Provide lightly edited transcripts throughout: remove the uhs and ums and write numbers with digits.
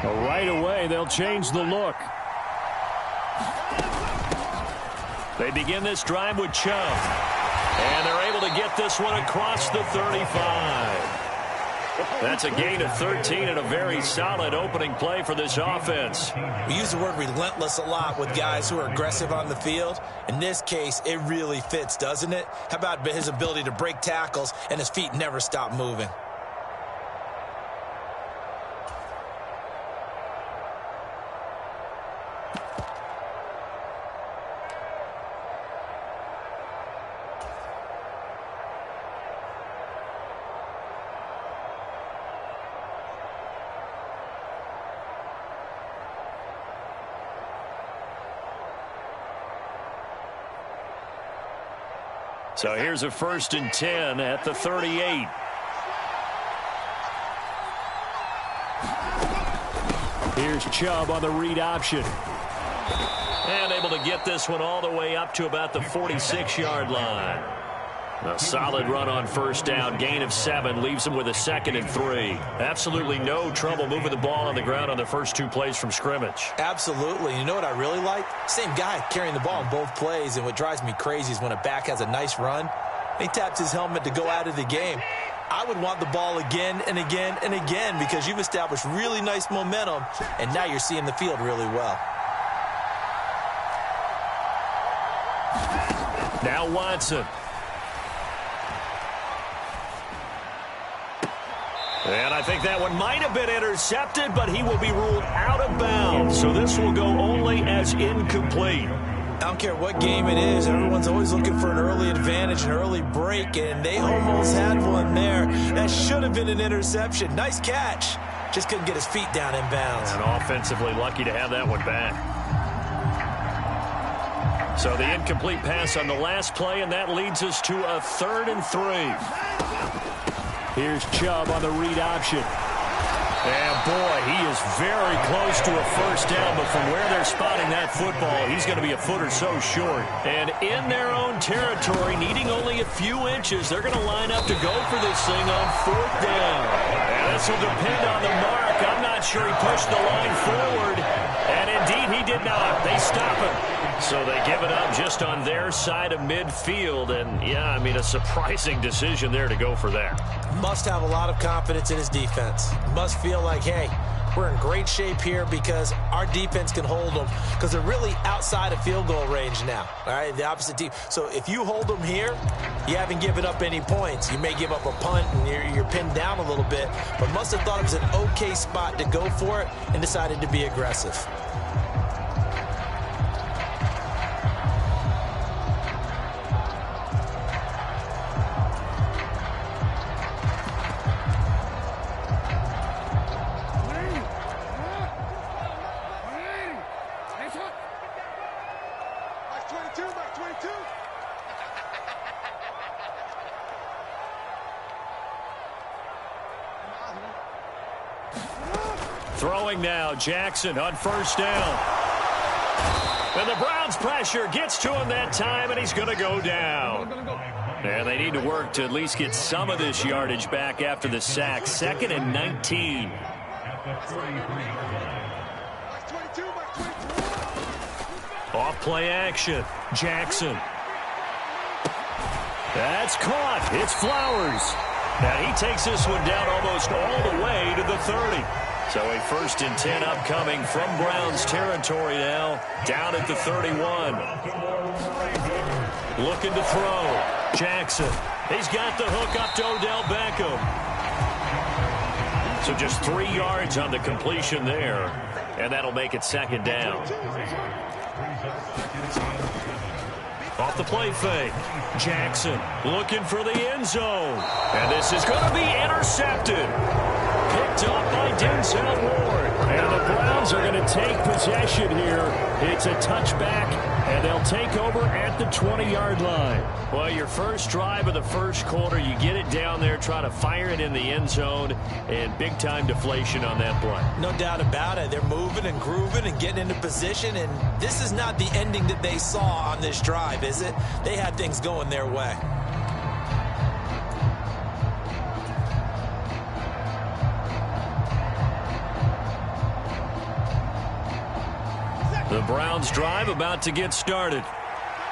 Right away, they'll change the look. They begin this drive with Chubb. And they're able to get this one across the 35. That's a gain of 13 and a very solid opening play for this offense. We use the word relentless a lot with guys who are aggressive on the field. In this case, it really fits, doesn't it? How about his ability to break tackles and his feet never stop moving? So here's a 1st and 10 at the 38. Here's Chubb on the read option. And able to get this one all the way up to about the 46-yard line. A solid run on 1st down, gain of 7, leaves him with a 2nd and 3. Absolutely no trouble moving the ball on the ground on the first 2 plays from scrimmage. Absolutely. You know what I really like? Same guy carrying the ball in both plays, and what drives me crazy is when a back has a nice run, he taps his helmet to go out of the game. I would want the ball again and again and again because you've established really nice momentum, and now you're seeing the field really well. Now Watson. And I think that one might have been intercepted, but he will be ruled out of bounds. So this will go only as incomplete. I don't care what game it is. Everyone's always looking for an early advantage, an early break, and they almost had one there. That should have been an interception. Nice catch. Just couldn't get his feet down in bounds. And offensively lucky to have that one back. So the incomplete pass on the last play, and that leads us to a 3rd and 3. Here's Chubb on the read option. And boy, he is very close to a 1st down, but from where they're spotting that football, he's going to be a foot or so short. And in their own territory, needing only a few inches, they're going to line up to go for this thing on 4th down. And this will depend on the mark. I'm not sure he pushed the line forward. And indeed, he did not. They stop him. So they give it up just on their side of midfield. And, yeah, I mean, a surprising decision there to go for that. Must have a lot of confidence in his defense. Must feel like, hey, we're in great shape here because our defense can hold them because they're really outside of field goal range now, all right, the opposite team. So if you hold them here, you haven't given up any points. You may give up a punt and you're pinned down a little bit, but must have thought it was an okay spot to go for it and decided to be aggressive. Throwing now, Jackson on 1st down. And the Browns pressure gets to him that time, and he's going to go down. And they need to work to at least get some of this yardage back after the sack. 2nd and 19. Off play action. Jackson. That's caught. It's Flowers. And he takes this one down almost all the way to the 30. So a 1st and 10 upcoming from Browns territory now, down at the 31. Looking to throw. Jackson. He's got the hook up to Odell Beckham. So just 3 yards on the completion there, and that'll make it 2nd down. Off the play fake. Jackson looking for the end zone. And this is going to be intercepted. Picked up by Denzel Ward. And the Browns are going to take possession here. It's a touchback, and they'll take over at the 20-yard line. Well, your first drive of the first quarter, you get it down there, try to fire it in the end zone, and big-time deflation on that play. No doubt about it. They're moving and grooving and getting into position, and this is not the ending that they saw on this drive, is it? They had things going their way. The Browns drive about to get started.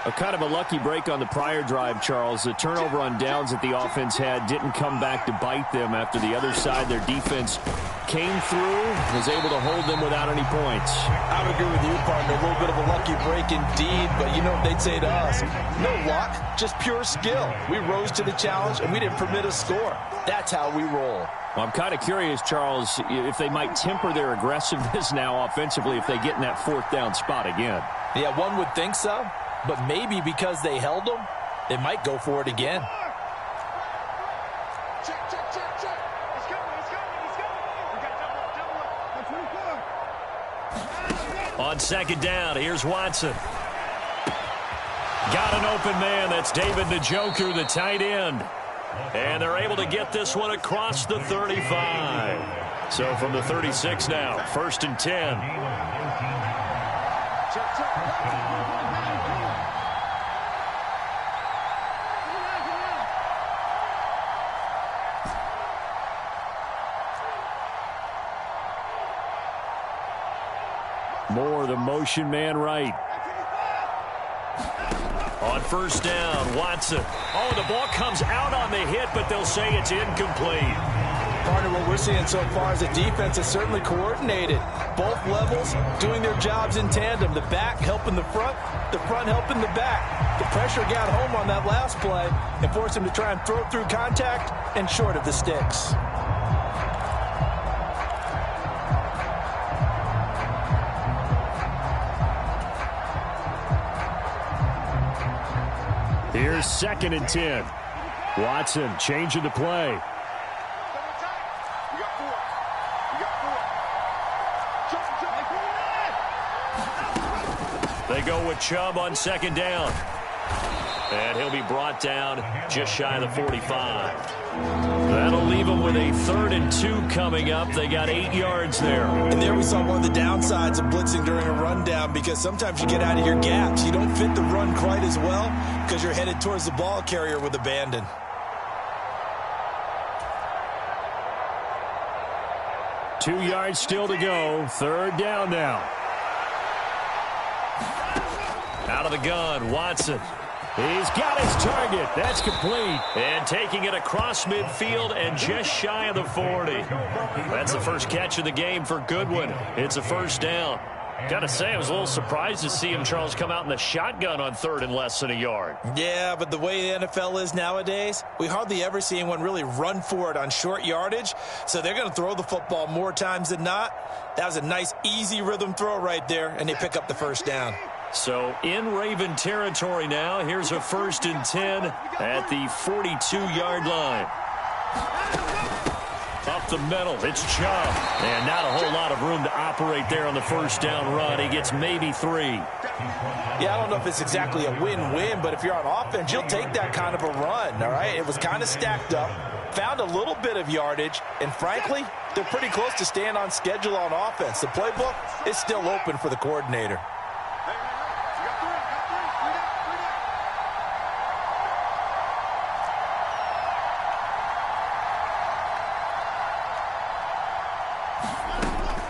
A kind of a lucky break on the prior drive, Charles. The turnover on downs that the offense had didn't come back to bite them after the other side. Their defense came through, was able to hold them without any points. I would agree with you, partner. A little bit of a lucky break indeed, but you know what they'd say to us? No luck, just pure skill. We rose to the challenge, and we didn't permit a score. That's how we roll. Well, I'm kind of curious, Charles, if they might temper their aggressiveness now offensively if they get in that fourth down spot again. Yeah, one would think so, but maybe because they held them, they might go for it again. On second down, here's Watson. Got an open man. That's David Njoku, the tight end. And they're able to get this one across the 35. So from the 36 now, 1st and 10. Moore, the motion man right. On 1st down, Watson. Oh, the ball comes out on the hit, but they'll say it's incomplete. Partner, what we're seeing so far is the defense is certainly coordinated. Both levels doing their jobs in tandem. The back helping the front helping the back. The pressure got home on that last play and forced him to try and throw through contact and short of the sticks. Here's 2nd and 10. Watson changing the play. They go with Chubb on 2nd down. And he'll be brought down just shy of the 45. That'll leave them with a 3rd and 2 coming up. They got 8 yards there. And there we saw one of the downsides of blitzing during a rundown, because sometimes you get out of your gaps. You don't fit the run quite as well because you're headed towards the ball carrier with abandon. Two yards still to go. 3rd down now. Out of the gun, Watson. He's got his target. That's complete. And taking it across midfield and just shy of the 40. That's the first catch of the game for Goodwin. It's a 1st down. Got to say, I was a little surprised to see him, Charles, come out in the shotgun on 3rd and less than a yard. Yeah, but the way the NFL is nowadays, we hardly ever see anyone really run for it on short yardage. So they're going to throw the football more times than not. That was a nice, easy rhythm throw right there, and they pick up the 1st down. So in Raven territory now. Here's a 1st and 10 at the 42-yard line. Up the middle, it's Chubb. And not a whole lot of room to operate there on the 1st down run. He gets maybe 3. Yeah, I don't know if it's exactly a win-win, but if you're on offense, you'll take that kind of a run, all right? It was kind of stacked up, found a little bit of yardage, and frankly, they're pretty close to staying on schedule on offense. The playbook is still open for the coordinator.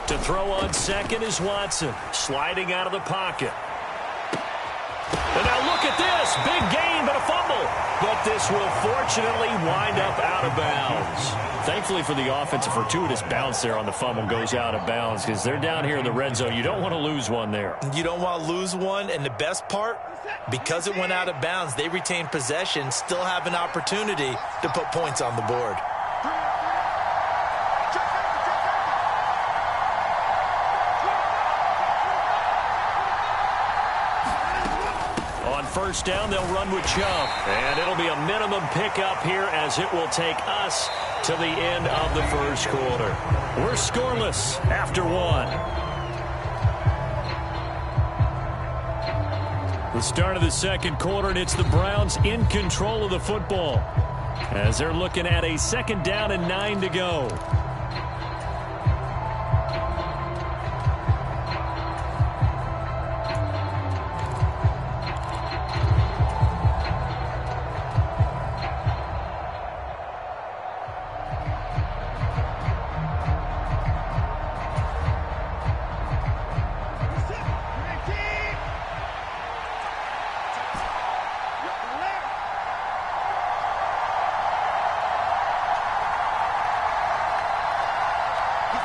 To throw on 2nd is Watson, sliding out of the pocket. And now look at this. Big gain, but a fumble. But this will fortunately wind up out of bounds. Thankfully for the offense, a fortuitous bounce there on the fumble goes out of bounds because they're down here in the red zone. You don't want to lose one there. You don't want to lose one, and the best part, because it went out of bounds, they retain possession, still have an opportunity to put points on the board. On 1st down, they'll run with Chubb. And it'll be a minimum pickup here as it will take us to the end of the 1st quarter. We're scoreless after 1. The start of the 2nd quarter, and it's the Browns in control of the football as they're looking at a 2nd down and 9 to go.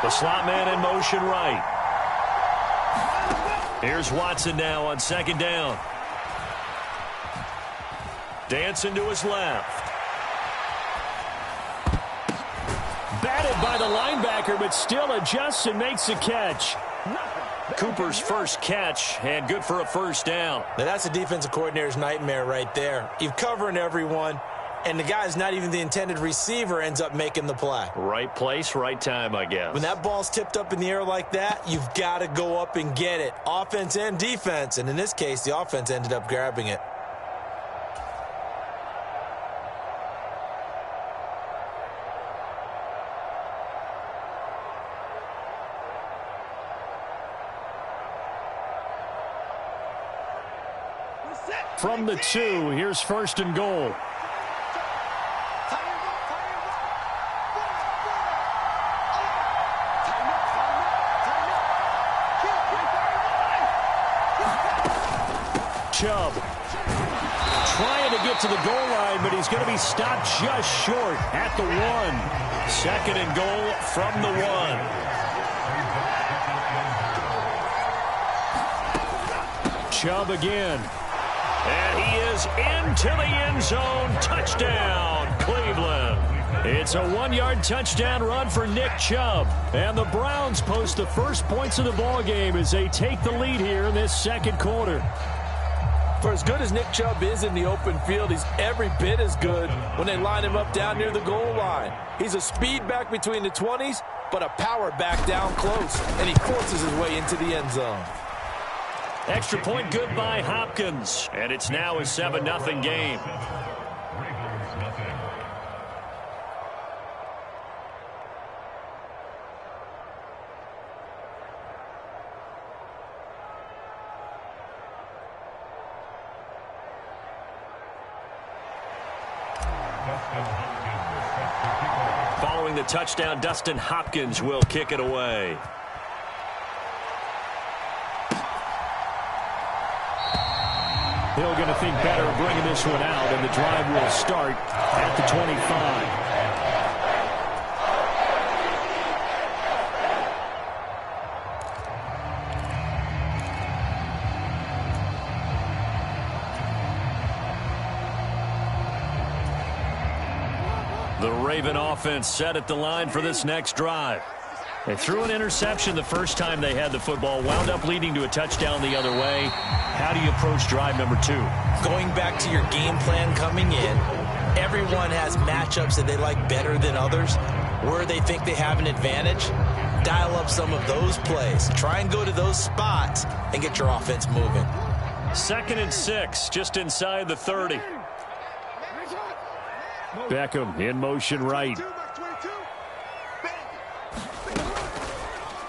The slot man in motion right. Here's Watson now on second down. Dancing to his left. Batted by the linebacker, but still adjusts and makes the catch. Cooper's first catch, and good for a first down. Now that's a defensive coordinator's nightmare right there. You're covering everyone, and the guy's not even the intended receiver ends up making the play. Right place, right time, I guess. When that ball's tipped up in the air like that, you've got to go up and get it. Offense and defense, and in this case, the offense ended up grabbing it. From the 2, here's first and goal. Chubb trying to get to the goal line, but he's going to be stopped just short at the 1. Second and goal from the 1. Chubb again. And he is into the end zone. Touchdown, Cleveland. It's a 1-yard touchdown run for Nick Chubb. And the Browns post the first points of the ballgame as they take the lead here in this second quarter. For as good as Nick Chubb is in the open field, he's every bit as good when they line him up down near the goal line. He's a speed back between the 20s, but a power back down close, and he forces his way into the end zone. Extra point good by Hopkins, and it's now a 7-0 game. Following the touchdown, Dustin Hopkins will kick it away. Hill going to think better of bringing this one out, and the drive will start at the 25. The Raven offense set at the line for this next drive. They threw an interception the first time they had the football, wound up leading to a touchdown the other way. How do you approach drive number 2? Going back to your game plan coming in, everyone has matchups that they like better than others. Where they think they have an advantage, dial up some of those plays. Try and go to those spots and get your offense moving. 2nd and 6, just inside the 30. Beckham in motion right.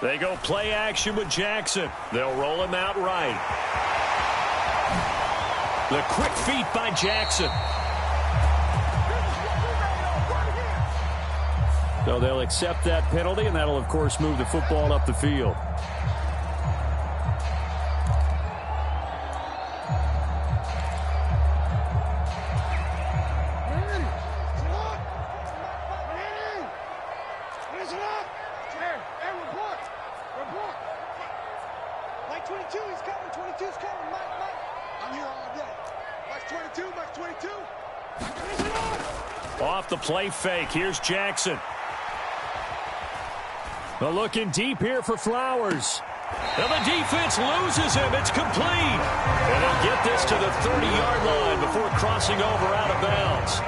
They go play action with Jackson. They'll roll him out right. The quick feet by Jackson. So they'll accept that penalty, and that'll, of course, move the football up the field. Off the play fake. Here's Jackson. But looking deep here for Flowers. And the defense loses him. It's complete. And he'll get this to the 30-yard line before crossing over out of bounds.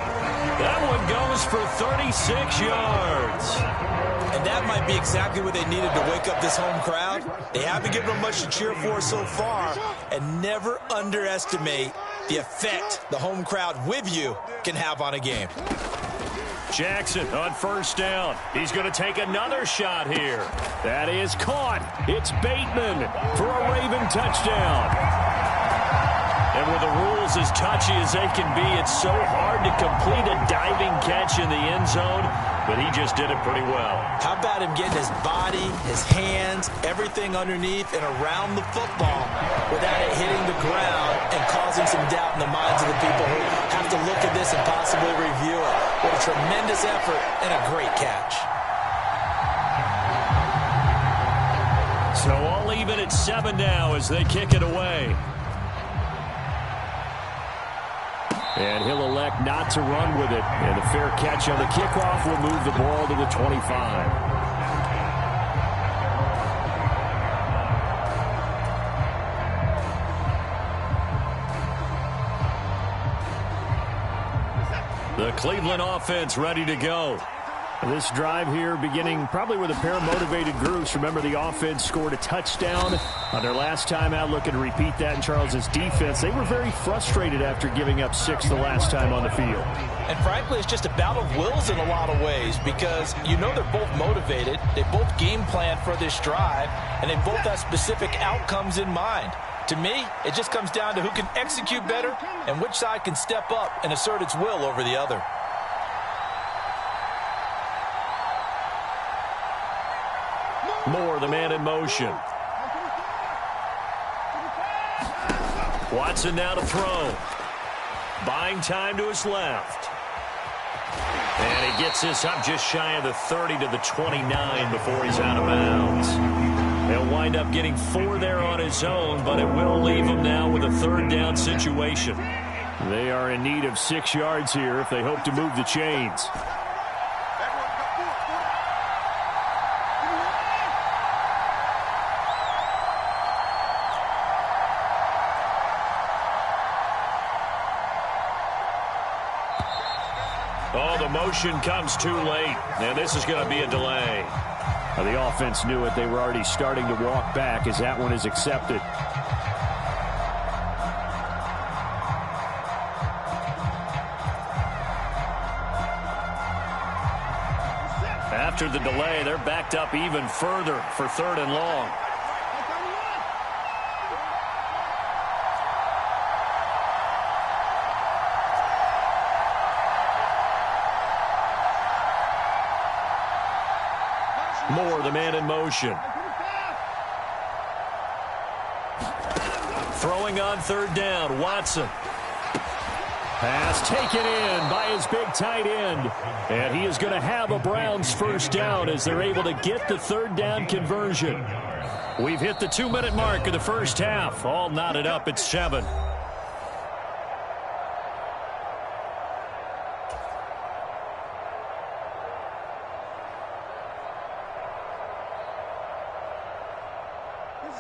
That one goes for 36 yards. And that might be exactly what they needed to wake up this home crowd. They haven't given them much to cheer for so far. And never underestimate the effect the home crowd with you can have on a game. Jackson on first down. He's going to take another shot here. That is caught. It's Bateman for a Raven touchdown. And with the rules as touchy as they can be, it's so hard to complete a diving catch in the end zone, but he just did it pretty well. How about him getting his body, his hands, everything underneath and around the football without it hitting the ground and causing some doubt in the minds of the people who have to look at this and possibly review it. What a tremendous effort and a great catch. So all even at 7 now as they kick it away. And he'll elect not to run with it. And a fair catch on the kickoff will move the ball to the 25. The Cleveland offense ready to go. This drive here beginning probably with a pair of motivated groups. Remember, the offense scored a touchdown on their last time out. Looking to repeat that in Charles's defense. They were very frustrated after giving up 6 the last time on the field. And frankly, it's just a battle of wills in a lot of ways because you know they're both motivated. They both game plan for this drive, and they both have specific outcomes in mind. To me, it just comes down to who can execute better and which side can step up and assert its will over the other. Moore, the man in motion. Watson now to throw. Buying time to his left. And he gets this up just shy of the 30 to the 29 before he's out of bounds. He'll wind up getting 4 there on his own, but it will leave him now with a 3rd down situation. They are in need of 6 yards here if they hope to move the chains. Oh, the motion comes too late, and this is going to be a delay. The offense knew it. They were already starting to walk back as that one is accepted. After the delay, they're backed up even further for 3rd and long. Moore, the man in motion. Throwing on 3rd down, Watson. Pass taken in by his big tight end. And he is going to have a Browns 1st down as they're able to get the 3rd down conversion. We've hit the 2-minute mark of the 1st half. All knotted up at 7.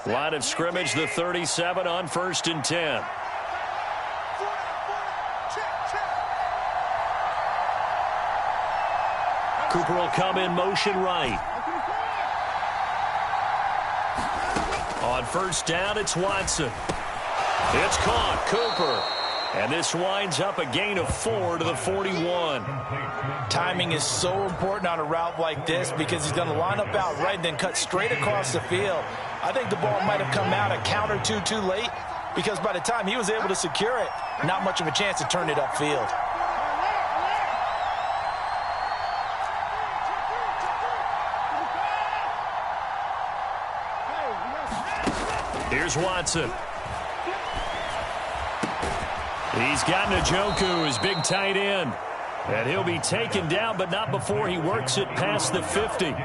Line of scrimmage, the 37 on 1st and 10. Cooper will come in motion right. On 1st down, it's Watson. It's caught, Cooper. And this winds up a gain of 4 to the 41. Timing is so important on a route like this because he's going to line up out right and then cut straight across the field. I think the ball might have come out a count or two too late because by the time he was able to secure it, not much of a chance to turn it upfield. Here's Watson. He's got Njoku, his big tight end. And he'll be taken down, but not before he works it past the 50.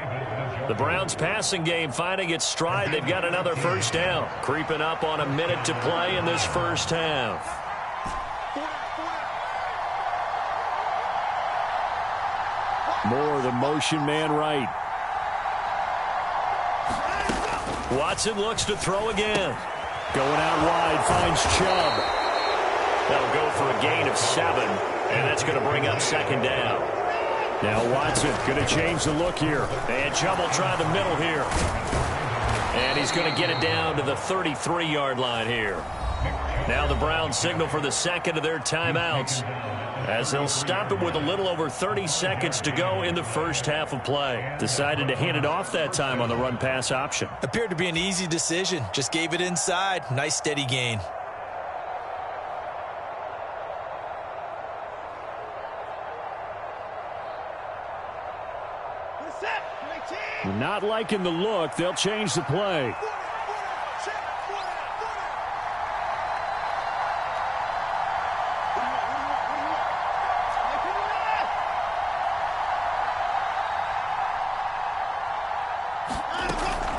The Browns passing game finding its stride. They've got another 1st down. Creeping up on a minute to play in this 1st half. Moore, the motion man right. Watson looks to throw again. Going out wide, finds Chubb. That'll go for a gain of 7, and that's going to bring up 2nd down. Now Watson going to change the look here. And Chubb will try the middle here. And he's going to get it down to the 33-yard line here. Now the Browns signal for the 2nd of their timeouts as they'll stop it with a little over 30 seconds to go in the 1st half of play. Decided to hand it off that time on the run-pass option. Appeared to be an easy decision. Just gave it inside. Nice steady gain. Not liking the look. They'll change the play.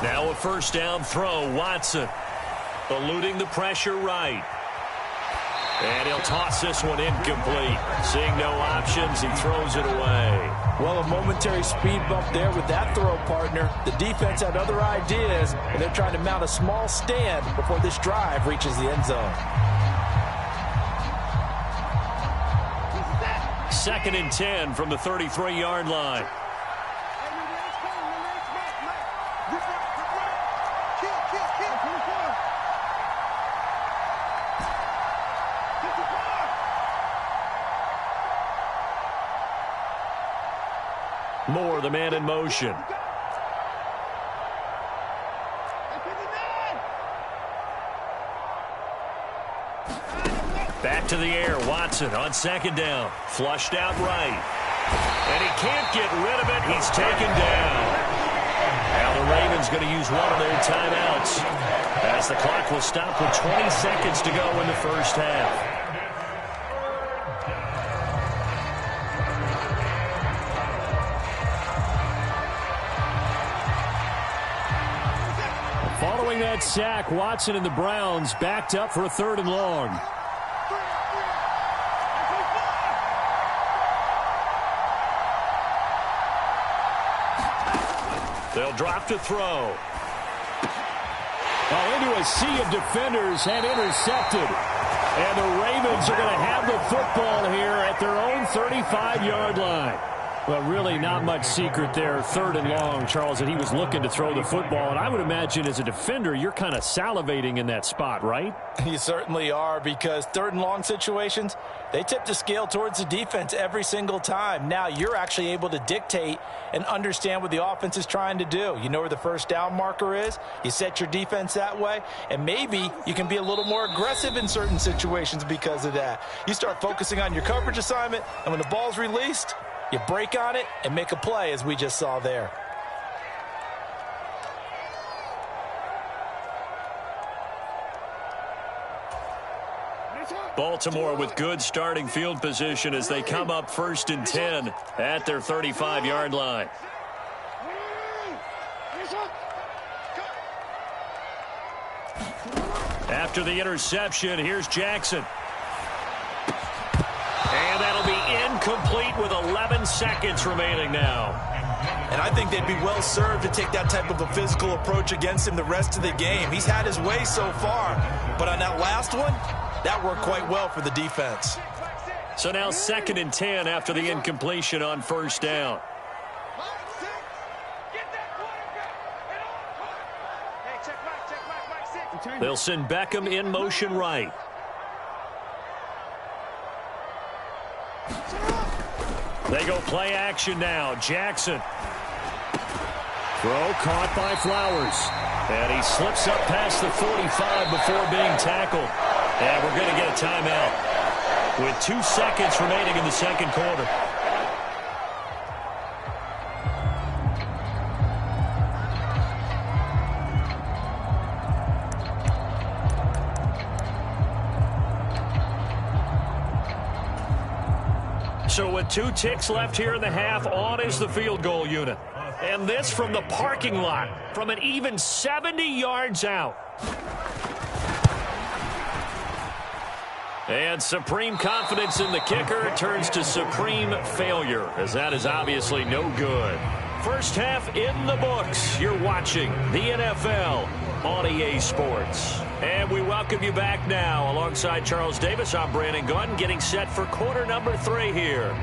Now a first down throw. Watson eluding the pressure right. And he'll toss this one incomplete. Seeing no options, he throws it away. Well, a momentary speed bump there with that throw, partner. The defense had other ideas, and they're trying to mount a small stand before this drive reaches the end zone. 2nd and 10 from the 33-yard line. Moore, the man in motion. Back to the air. Watson on 2nd down. Flushed out right. And he can't get rid of it. He's taken down. Now the Ravens going to use one of their timeouts as the clock will stop with 20 seconds to go in the first half. Following that sack, Watson and the Browns backed up for a 3rd and long. They'll drop to throw. Well, into a sea of defenders and intercepted. And the Ravens are going to have the football here at their own 35-yard line. Well, really not much secret there, 3rd and long, Charles, that he was looking to throw the football. And I would imagine as a defender, you're kind of salivating in that spot, right? You certainly are, because 3rd and long situations, they tip the scale towards the defense every single time. Now you're actually able to dictate and understand what the offense is trying to do. You know where the first down marker is. You set your defense that way, and maybe you can be a little more aggressive in certain situations because of that. You start focusing on your coverage assignment, and when the ball's released, you break on it and make a play, as we just saw there. Baltimore with good starting field position as they come up 1st and 10 at their 35-yard line. After the interception, here's Jackson. And that'll be incomplete with 11 seconds remaining now. And I think they'd be well served to take that type of a physical approach against him the rest of the game. He's had his way so far, but on that last one, that worked quite well for the defense. So now 2nd and 10 after the incompletion on 1st down. They'll send Beckham in motion right. They go play action now. Jackson. Throw caught by Flowers. And he slips up past the 45 before being tackled. And we're going to get a timeout with 2 seconds remaining in the 2nd quarter. So with 2 ticks left here in the half, on is the field goal unit. And this from the parking lot, from an even 70 yards out. And supreme confidence in the kicker turns to supreme failure, as that is obviously no good. First half in the books. You're watching the NFL on EA Sports. And we welcome you back now. Alongside Charles Davis, I'm Brandon Gunn, getting set for quarter number 3 here.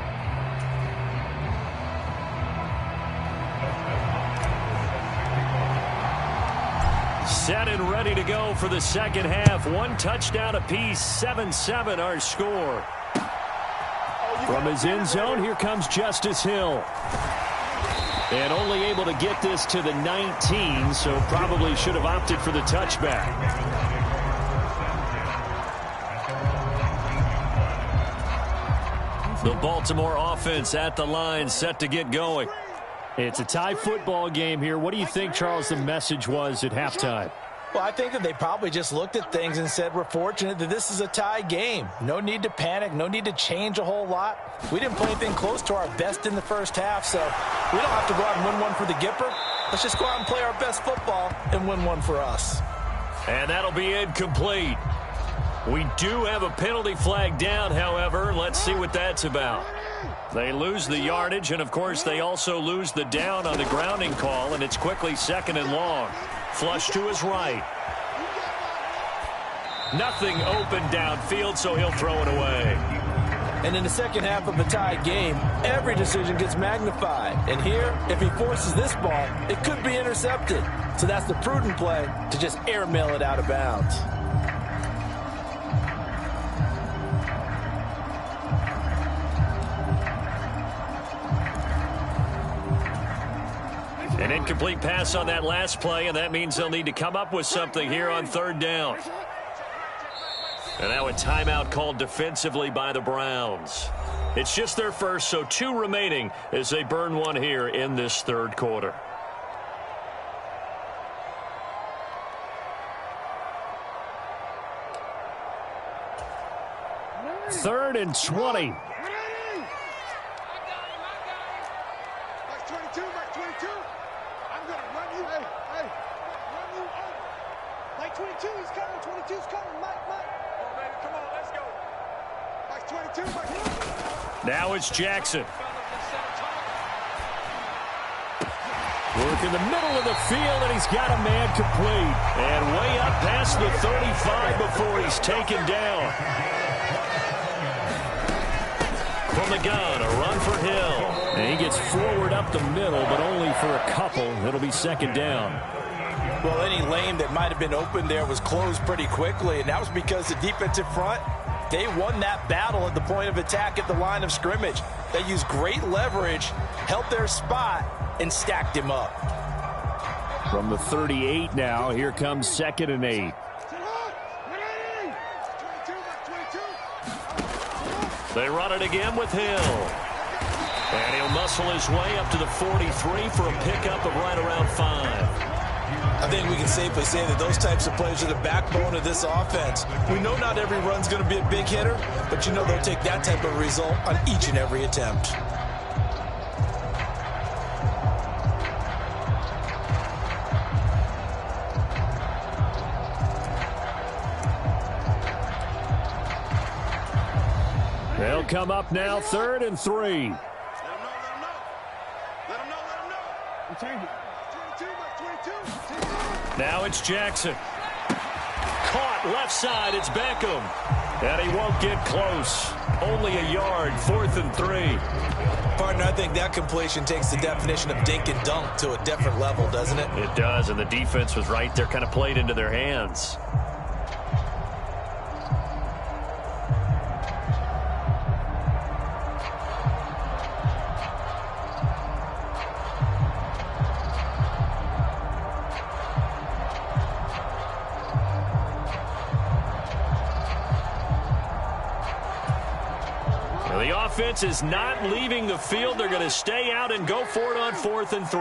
Set and ready to go for the 2nd half. 1 touchdown apiece, 7-7 our score. From his end zone, here comes Justice Hill. And only able to get this to the 19, so probably should have opted for the touchback. The Baltimore offense at the line, set to get going. It's a tie football game here. What do you think, Charles, the message was at halftime? Well, I think that they probably just looked at things and said, we're fortunate that this is a tie game. No need to panic. No need to change a whole lot. We didn't play anything close to our best in the first half, so we don't have to go out and win one for the Gipper. Let's just go out and play our best football and win one for us. And that'll be incomplete. We do have a penalty flag down, however. Let's see what that's about. They lose the yardage, and, of course, they also lose the down on the grounding call, and it's quickly 2nd and long. Flush to his right. Nothing open downfield, so he'll throw it away. And in the second half of a tied game, every decision gets magnified. And here, if he forces this ball, it could be intercepted. So that's the prudent play to just airmail it out of bounds. An incomplete pass on that last play, and that means they'll need to come up with something here on 3rd down. And now a timeout called defensively by the Browns. It's just their first, so 2 remaining as they burn one here in this 3rd quarter. Third and 20. Now it's Jackson. Work in the middle of the field, and he's got a man complete. And way up past the 35 before he's taken down. From the gun, a run for Hill. And he gets forward up the middle, but only for a couple. It'll be 2nd down. Well, any lane that might have been open there was closed pretty quickly, and that was because the defensive front, they won that battle at the point of attack at the line of scrimmage. They used great leverage, held their spot, and stacked him up. From the 38 now, here comes 2nd and 8. They run it again with Hill. And he'll muscle his way up to the 43 for a pickup of right around 5. I think we can safely say that those types of plays are the backbone of this offense. We know not every run's going to be a big hitter, but you know they'll take that type of result on each and every attempt. They'll come up now, 3rd and 3. Now it's Jackson. Caught left side. It's Beckham. And he won't get close. Only a yard. 4th and 3. Partner, I think that completion takes the definition of dink and dunk to a different level, doesn't it? It does, and the defense was right there, kind of played into their hands. The offense is not leaving the field. They're going to stay out and go for it on 4th and 3.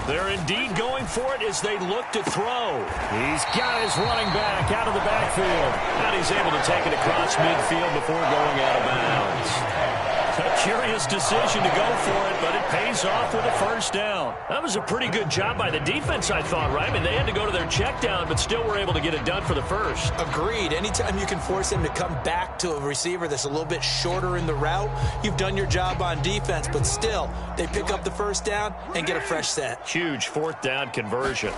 They're indeed going for it as they look to throw. He's got his running back out of the backfield. And he's able to take it across midfield before going out of bounds. A curious decision to go for it, but it pays off with a 1st down. That was a pretty good job by the defense, I thought, right? I mean, they had to go to their check down, but still were able to get it done for the 1st. Agreed. Anytime you can force him to come back to a receiver that's a little bit shorter in the route, you've done your job on defense, but still, they pick up the 1st down and get a fresh set. Huge 4th down conversion.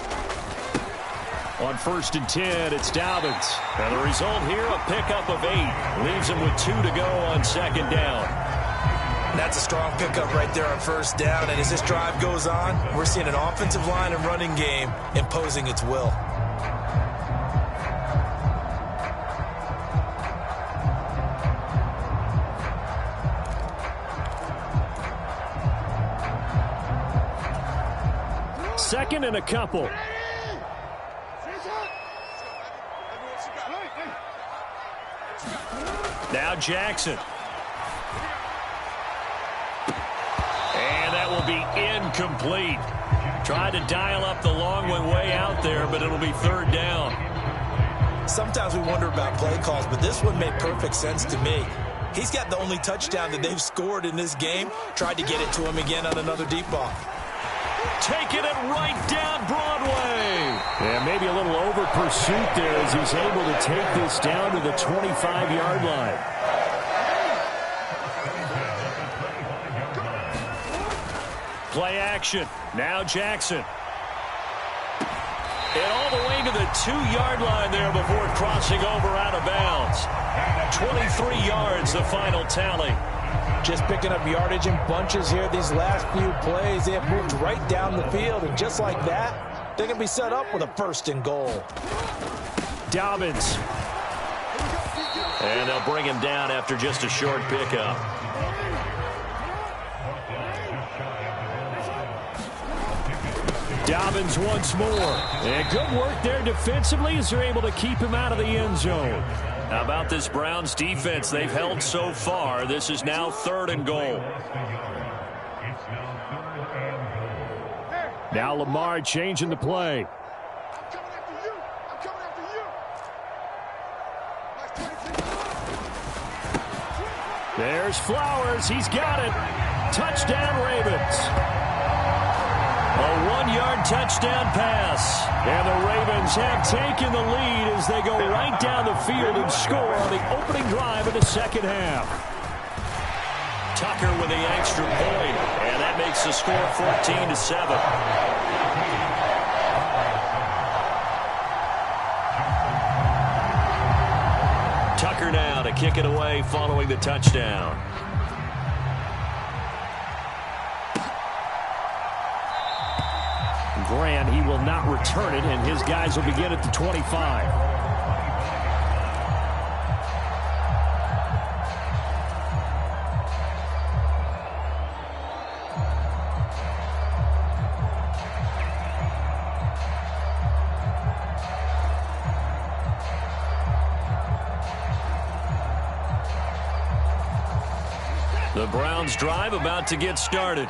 On 1st and 10, it's Dobbins. And the result here, a pickup of 8. Leaves him with 2 to go on 2nd down. That's a strong pickup right there on 1st down. And as this drive goes on, we're seeing an offensive line and running game imposing its will. Second and a couple. Now Jackson. And that will be incomplete. Tried to dial up the long one way out there, but it'll be 3rd down. Sometimes we wonder about play calls, but this one made perfect sense to me. He's got the only touchdown that they've scored in this game. Tried to get it to him again on another deep ball. Taking it right down Broadway. Yeah, maybe a little over pursuit there as he's able to take this down to the 25-yard line. Play action. Now Jackson. And all the way to the 2-yard line there before crossing over out of bounds. 23 yards, the final tally. Just picking up yardage in bunches here these last few plays. They have moved right down the field, and just like that, they can be set up with a 1st and goal. Dobbins. And they'll bring him down after just a short pickup. Dobbins once more. And good work there defensively as they're able to keep him out of the end zone. How about this Browns defense they've held so far? This is now 3rd and goal. Now Lamar changing the play. There's Flowers. He's got it. Touchdown Ravens. A 1-yard touchdown pass. And the Ravens have taken the lead as they go right down the field and score on the opening drive of the second half. Tucker with the extra point, and that makes the score 14-7. Tucker now to kick it away following the touchdown. Grant, he will not return it, and his guys will begin at the 25. The Browns drive about to get started.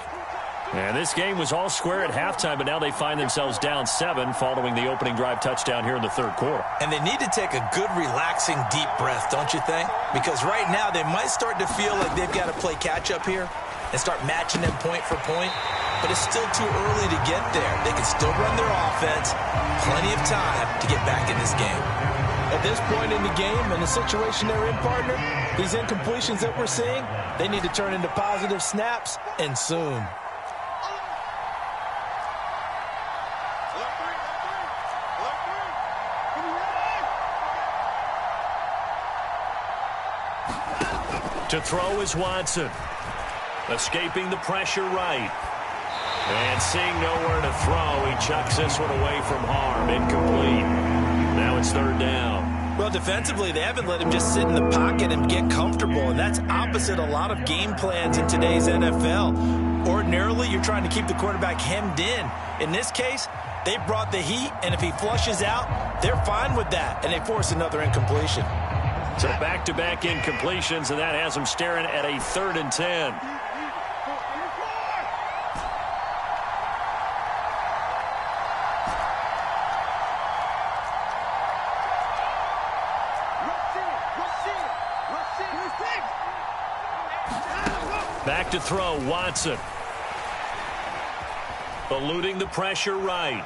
And this game was all square at halftime, but now they find themselves down 7 following the opening drive touchdown here in the 3rd quarter. And they need to take a good, relaxing, deep breath, don't you think? Because right now they might start to feel like they've got to play catch-up here and start matching them point for point. But it's still too early to get there. They can still run their offense. Plenty of time to get back in this game. At this point in the game and the situation they're in, partner, these incompletions that we're seeing, they need to turn into positive snaps, and soon. To throw is Watson. Escaping the pressure right. And seeing nowhere to throw, he chucks this one away from harm. Incomplete. Now it's 3rd down. Well, defensively, they haven't let him just sit in the pocket and get comfortable, and that's opposite a lot of game plans in today's NFL. Ordinarily, you're trying to keep the quarterback hemmed in. In this case, they brought the heat, and if he flushes out, they're fine with that, and they force another incompletion. So back-to-back incompletions, and that has them staring at a 3rd and 10. Back to throw, Watson. Eluding the pressure right.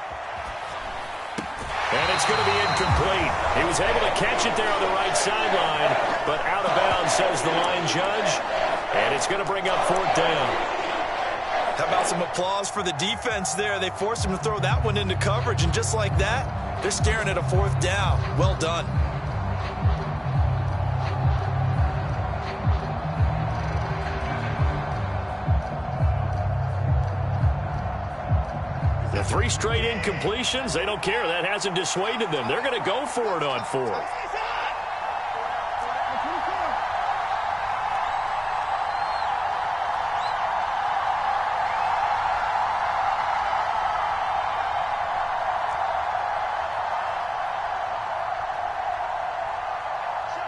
And it's going to be incomplete. He was able to catch it there on the right sideline, but out of bounds, says the line judge. And it's going to bring up 4th down. How about some applause for the defense there? They forced him to throw that one into coverage, and just like that, they're staring at a 4th down. Well done. The 3 straight incompletions, they don't care. That hasn't dissuaded them. They're going to go for it on 4th.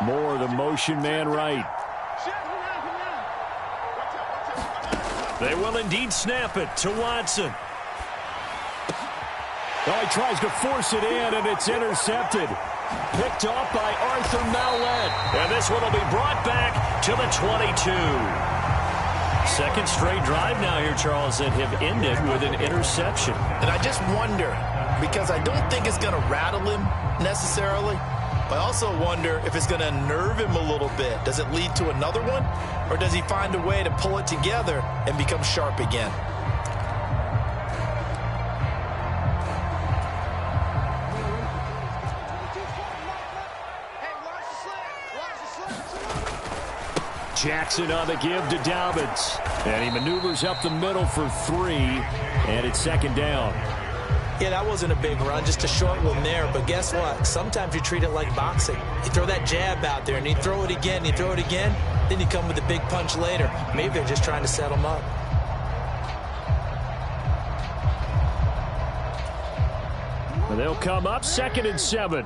More the motion man right. They will indeed snap it to Watson. Oh, he tries to force it in, and it's intercepted. Picked off by Arthur Mallett. And this one will be brought back to the 22. Second straight drive now here, Charles, that have ended with an interception. And I just wonder, because I don't think it's going to rattle him necessarily, but I also wonder if it's going to nerve him a little bit. Does it lead to another one, or does he find a way to pull it together and become sharp again? Jackson on the give to Dobbins. And he maneuvers up the middle for 3, and it's second down. Yeah, that wasn't a big run, just a short one there. But guess what? Sometimes you treat it like boxing. You throw that jab out there, and you throw it again, then you come with a big punch later. Maybe they're just trying to set him up. And they'll come up 2nd and 7.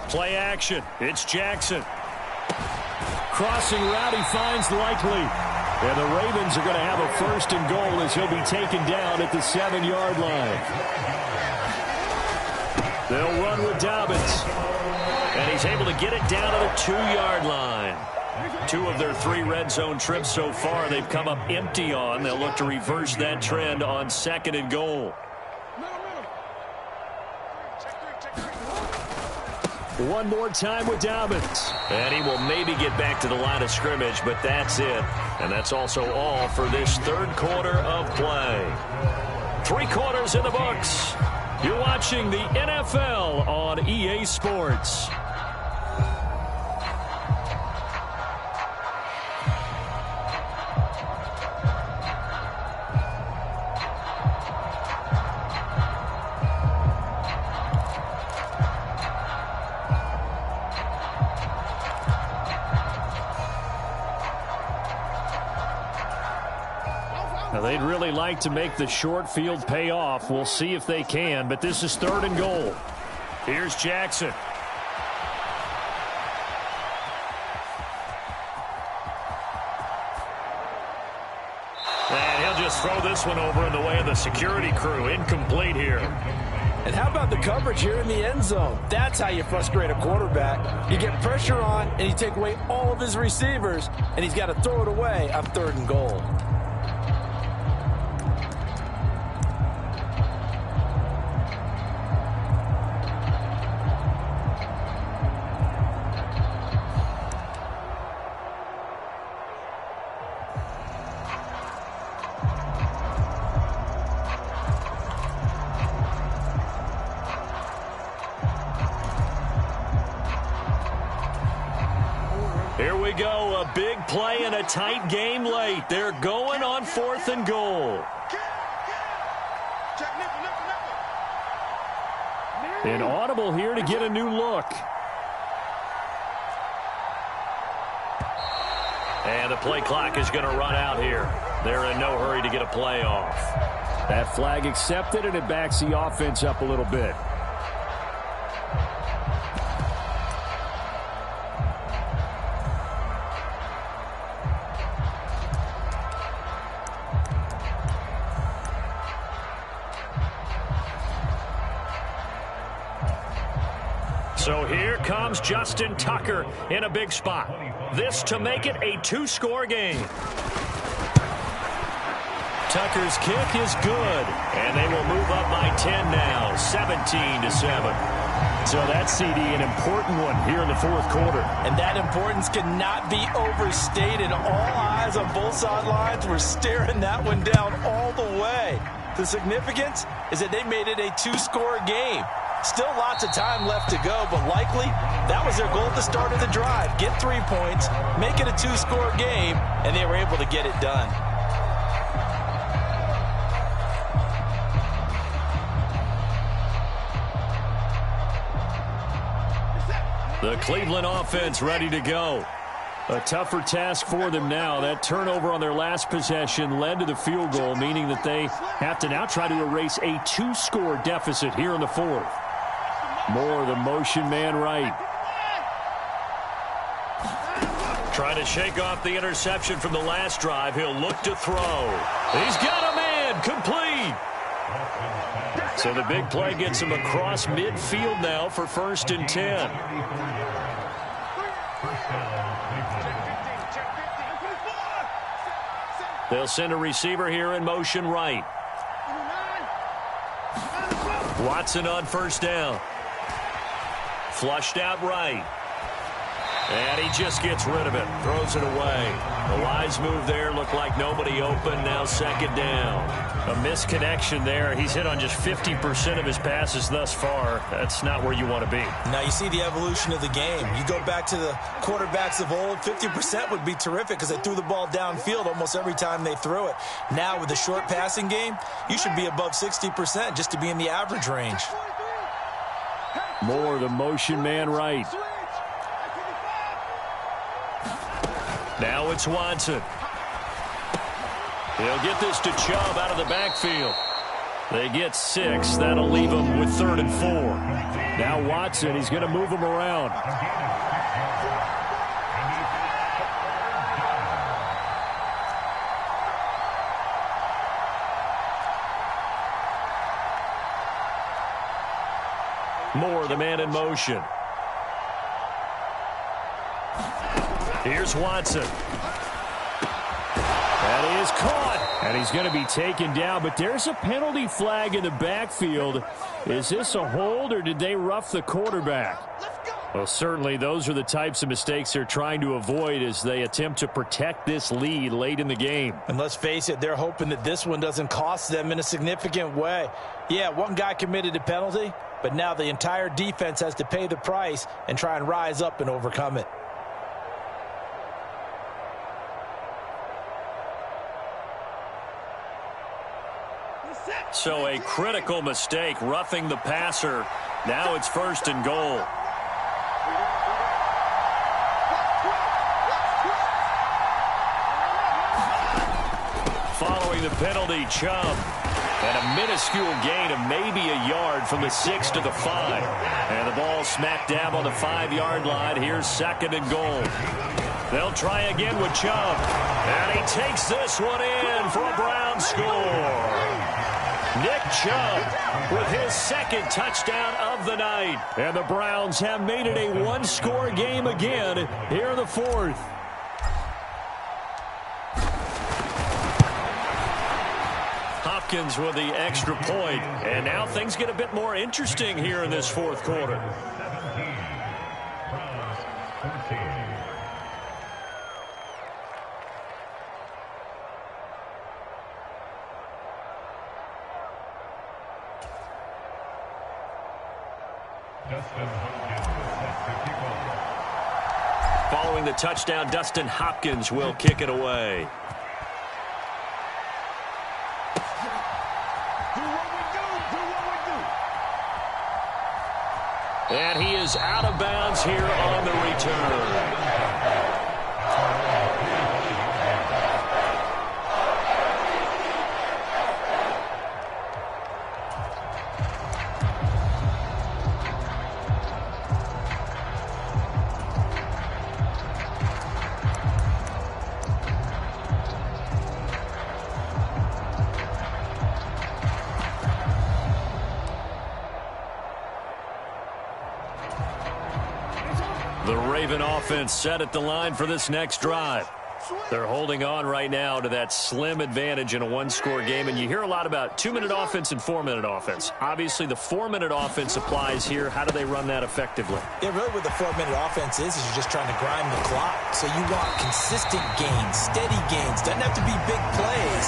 Play action. It's Jackson. Crossing route, he finds Likely. And the Ravens are going to have a 1st and goal as he'll be taken down at the 7-yard line. They'll run with Dobbins. And he's able to get it down to the 2-yard line. 2 of their 3 red zone trips so far they've come up empty on. They'll look to reverse that trend on 2nd and goal. One more time with Dobbins. And he will maybe get back to the line of scrimmage, but that's it. And that's also all for this 3rd quarter of play. 3 quarters in the books. You're watching the NFL on EA Sports. Now, they'd really like to make the short field pay off. We'll see if they can, but this is 3rd and goal. Here's Jackson. And he'll just throw this one over in the way of the security crew. Incomplete here. And how about the coverage here in the end zone? That's how you frustrate a quarterback. You get pressure on, and you take away all of his receivers, and he's got to throw it away on 3rd and goal. Here we go, a big play and a tight game late. They're going on 4th and goal. An audible here to get a new look. And the play clock is going to run out here. They're in no hurry to get a play off. That flag accepted, and it backs the offense up a little bit. So here comes Justin Tucker in a big spot. This to make it a 2-score game. Tucker's kick is good, and they will move up by 10 now, 17-7. So that CD, an important one here in the 4th quarter. And that importance cannot be overstated. All eyes on both sidelines were staring that one down all the way. The significance is that they made it a 2-score game. Still lots of time left to go, but likely that was their goal at the start of the drive. Get 3 points, make it a 2-score game, and they were able to get it done. The Cleveland offense ready to go. A tougher task for them now. That turnover on their last possession led to the field goal, meaning that they have to now try to erase a 2-score deficit here in the 4th. More of the motion man right. Trying to shake off the interception from the last drive. He'll look to throw. He's got a man complete. So the big play gets him across midfield now for 1st and 10. They'll send a receiver here in motion right. Watson on 1st down. Flushed out right. And he just gets rid of it. Throws it away. The wise move there. Looked like nobody open. Now 2nd down. A misconnection there. He's hit on just 50% of his passes thus far. That's not where you want to be. Now you see the evolution of the game. You go back to the quarterbacks of old, 50% would be terrific because they threw the ball downfield almost every time they threw it. Now with the short passing game, you should be above 60% just to be in the average range. Moore, the motion man right. Now it's Watson. He'll get this to Chubb out of the backfield. They get 6. That'll leave them with 3rd and 4. Now Watson, he's going to move him around. Moore, the man in motion. Here's Watson. That is caught. And he's going to be taken down, but there's a penalty flag in the backfield. Is this a hold, or did they rough the quarterback? Well, certainly those are the types of mistakes they're trying to avoid as they attempt to protect this lead late in the game. And let's face it, they're hoping that this one doesn't cost them in a significant way. Yeah, one guy committed a penalty, but now the entire defense has to pay the price and try and rise up and overcome it. So a critical mistake, roughing the passer. Now it's 1st and goal. Following the penalty, Chubb. And a minuscule gain of maybe a yard from the 6 to the 5. And the ball smack dab on the 5-yard line. Here's 2nd and goal. They'll try again with Chubb. And he takes this one in for a Brown score. Nick Chubb with his 2nd touchdown of the night. And the Browns have made it a one-score game again here in the 4th. Hopkins with the extra point. And now things get a bit more interesting here in this 4th quarter. Following the touchdown, Dustin Hopkins will kick it away. And he is out of bounds here on the return. The Raven offense set at the line for this next drive. They're holding on right now to that slim advantage in a one-score game, and you hear a lot about 2-minute offense and 4-minute offense. Obviously, the 4-minute offense applies here. How do they run that effectively? Yeah, really what the 4-minute offense is you're just trying to grind the clock. So you want consistent gains, steady gains. Doesn't have to be big plays,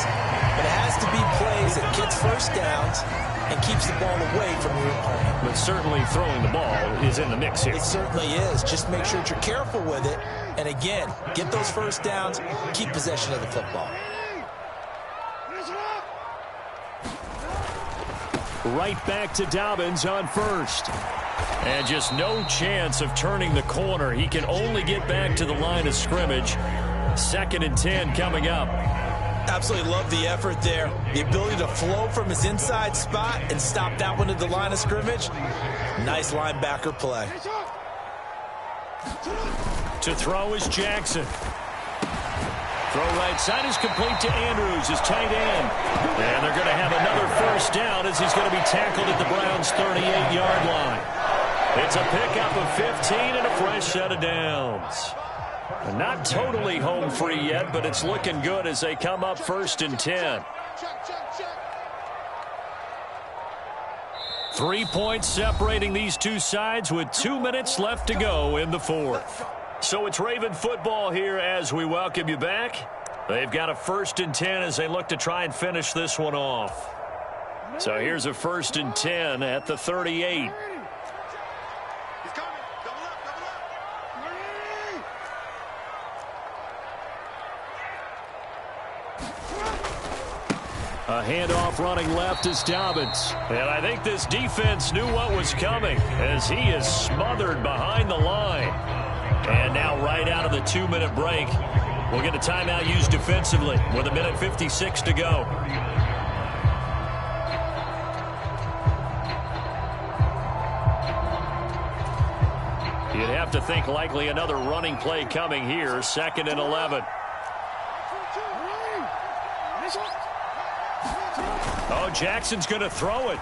but it has to be plays that gets first downs and keeps the ball away from your opponent. But certainly throwing the ball is in the mix here. It certainly is. Just make sure that you're careful with it. And again, get those first downs, keep possession of the football. Right back to Dobbins on 1st. And just no chance of turning the corner. He can only get back to the line of scrimmage. 2nd and 10 coming up. Absolutely love the effort there. The ability to flow from his inside spot and stop that one at the line of scrimmage. Nice linebacker play. To throw is Jackson. Throw right side is complete to Andrews, his tight end. And they're going to have another first down as he's going to be tackled at the Browns' 38-yard line. It's a pickup of 15 and a fresh set of downs. Not totally home free yet, but it's looking good as they come up 1st and 10. 3 points separating these two sides with 2 minutes left to go in the fourth. So it's Raven football here as we welcome you back. They've got a 1st and 10 as they look to try and finish this one off. So here's a 1st and 10 at the 38. A handoff running left is Dobbins. And I think this defense knew what was coming as he is smothered behind the line. And now right out of the 2-minute break, we'll get a timeout used defensively with 1:56 to go. You'd have to think likely another running play coming here, 2nd and 11. Oh, Jackson's going to throw it.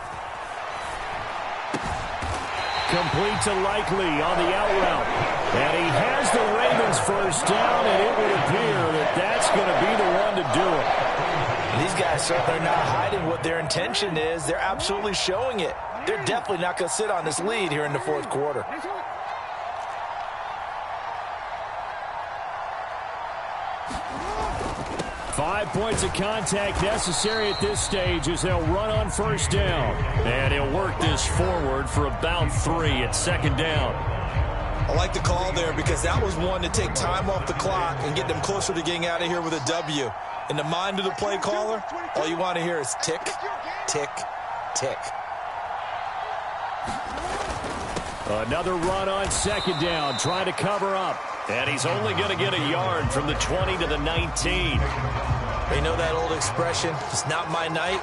Complete to Likely on the out route. And he has the Ravens first down, and it would appear that that's going to be the one to do it. These guys certainly are not hiding what their intention is. They're absolutely showing it. They're definitely not going to sit on this lead here in the fourth quarter. Five points of contact necessary at this stage as they'll run on first down. And he'll work this forward for about 3 at 2nd down. I like the call there because that was one to take time off the clock and get them closer to getting out of here with a W. In the mind of the play caller, all you want to hear is tick, tick, tick. Another run on 2nd down, trying to cover up. And he's only going to get a yard from the 20 to the 19. You know that old expression, it's not my night?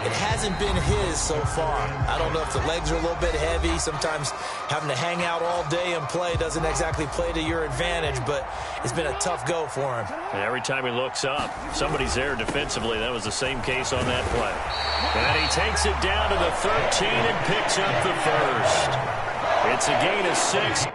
It hasn't been his so far. I don't know if the legs are a little bit heavy. Sometimes having to hang out all day and play doesn't exactly play to your advantage, but it's been a tough go for him. And every time he looks up, somebody's there defensively. That was the same case on that play. And he takes it down to the 13 and picks up the first. It's a gain of 6.